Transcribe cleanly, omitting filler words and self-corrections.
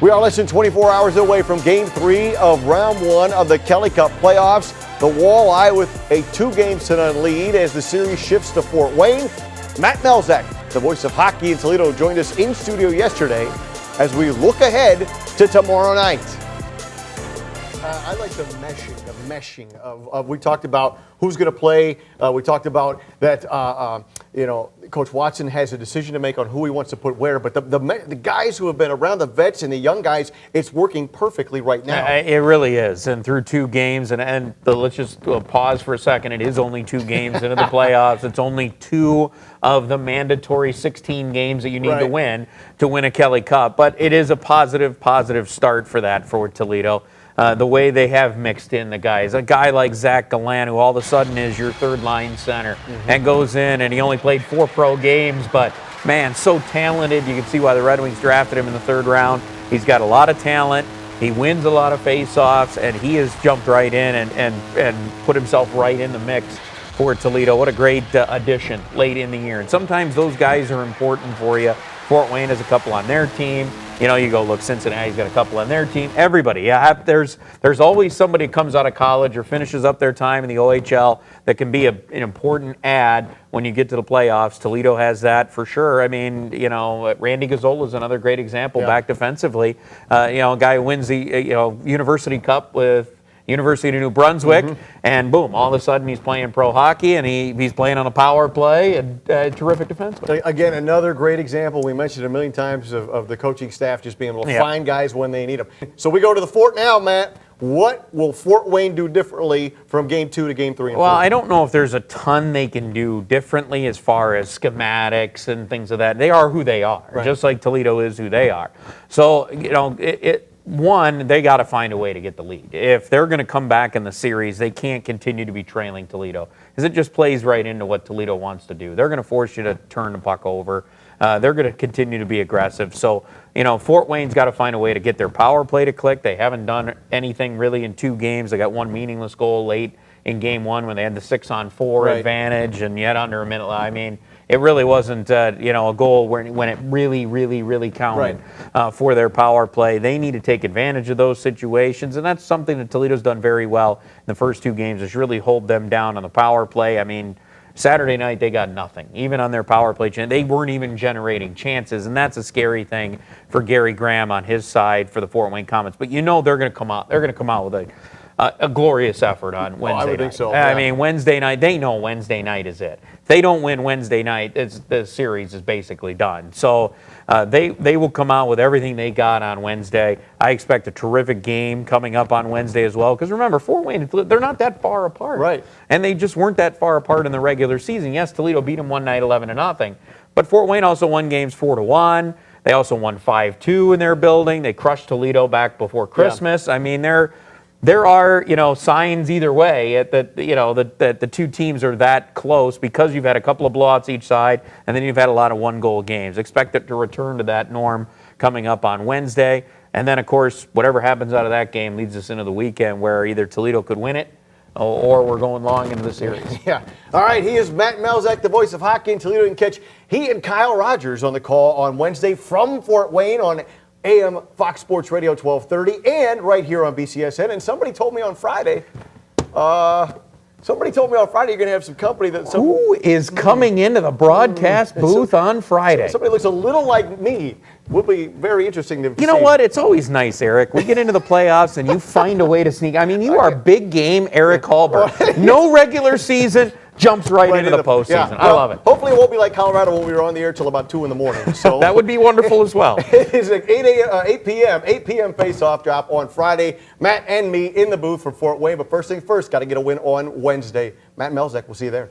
We are less than 24 hours away from Game 3 of Round 1 of the Kelly Cup playoffs. The Walleye with a 2-game-to-none lead as the series shifts to Fort Wayne. Matt Melzak, the voice of hockey in Toledo, joined us in studio yesterday as we look ahead to tomorrow night. I like the meshing of we talked about who's going to play. We talked about that, Coach Watson has a decision to make on who he wants to put where. But the guys who have been around, the vets and the young guys, it's working perfectly right now. It really is. And through 2 games, let's just pause for a second. It is only 2 games into the playoffs. It's only 2 of the mandatory 16 games that you need to win a Kelly Cup. But it is a positive start for that for Toledo. The way they have mixed in the guys. A guy like Zach Gallant, who all of a sudden is your third-line center and goes in, and he only played 4 pro games, but, man, so talented. You can see why the Red Wings drafted him in the 3rd round. He's got a lot of talent. He wins a lot of face-offs, and he has jumped right in and put himself right in the mix for Toledo. What a great addition late in the year. And sometimes those guys are important for you. Fort Wayne has a couple on their team. You go look, Cincinnati's got a couple on their team. Everybody, there's always somebody who comes out of college or finishes up their time in the OHL that can be an important add when you get to the playoffs. Toledo has that for sure. I mean, Randy Gazzola is another great example back defensively. A guy who wins the University Cup with University of New Brunswick, and boom, all of a sudden he's playing pro hockey, and he's playing on a power play, and terrific defenseman. Again, another great example. We mentioned a million times of the coaching staff just being able to find guys when they need them. So we go to the Fort now, Matt. What will Fort Wayne do differently from Game 2 to Game 3 and 4? Well, I don't know if there's a ton they can do differently as far as schematics and things of that. They are who they are, just like Toledo is who they are. So, one, they got to find a way to get the lead. If they're going to come back in the series, they can't continue to be trailing Toledo because it just plays right into what Toledo wants to do. They're going to force you to turn the puck over. They're going to continue to be aggressive. So, Fort Wayne's got to find a way to get their power play to click. They haven't done anything really in 2 games. They got 1 meaningless goal late in Game 1 when they had the 6-on-4 advantage and yet under a minute. I mean, it really wasn't, a goal when it really counted for their power play. They need to take advantage of those situations, and that's something that Toledo's done very well in the first 2 games, is really hold them down on the power play. I mean, Saturday night, they got nothing. Even on their power play, they weren't even generating chances, and that's a scary thing for Gary Graham on his side for the Fort Wayne Comets. But they're going to come out. They're going to come out with a glorious effort on Wednesday I would night. think so. I mean, Wednesday night, they know Wednesday night is it. If they don't win Wednesday night, the series is basically done. So they will come out with everything they got on Wednesday. I expect a terrific game coming up on Wednesday as well. Because remember, Fort Wayne, they're not that far apart. Right. And they just weren't that far apart in the regular season. Yes, Toledo beat them one night 11-0. But Fort Wayne also won games 4-1. They also won 5-2 in their building. They crushed Toledo back before Christmas. I mean, there are, signs either way that the 2 teams are that close because you've had a couple of blowouts each side, and then you've had a lot of 1-goal games. Expect it to return to that norm coming up on Wednesday. And then, of course, whatever happens out of that game leads us into the weekend where either Toledo could win it or we're going long into the series. All right, he is Matt Melzak, the voice of hockey in Toledo. You can catch he and Kyle Rogers on the call on Wednesday from Fort Wayne on AM Fox Sports Radio 1230 and right here on BCSN. And somebody told me on Friday you're going to have some company that... Who is coming into the broadcast booth on Friday? Somebody looks a little like me. Would be very interesting to see. You know what? It's always nice, Eric. We get into the playoffs and you find a way to sneak. I mean, you are big game Eric Hallberg. No regular season, jumps right into the postseason. I love it. Hopefully it won't be like Colorado when we were on the air till about 2 in the morning. So that would be wonderful as well. It's like 8 p.m. face-off drop on Friday. Matt and me in the booth for Fort Wayne. But first thing first, got to get a win on Wednesday. Matt Melzak, we'll see you there.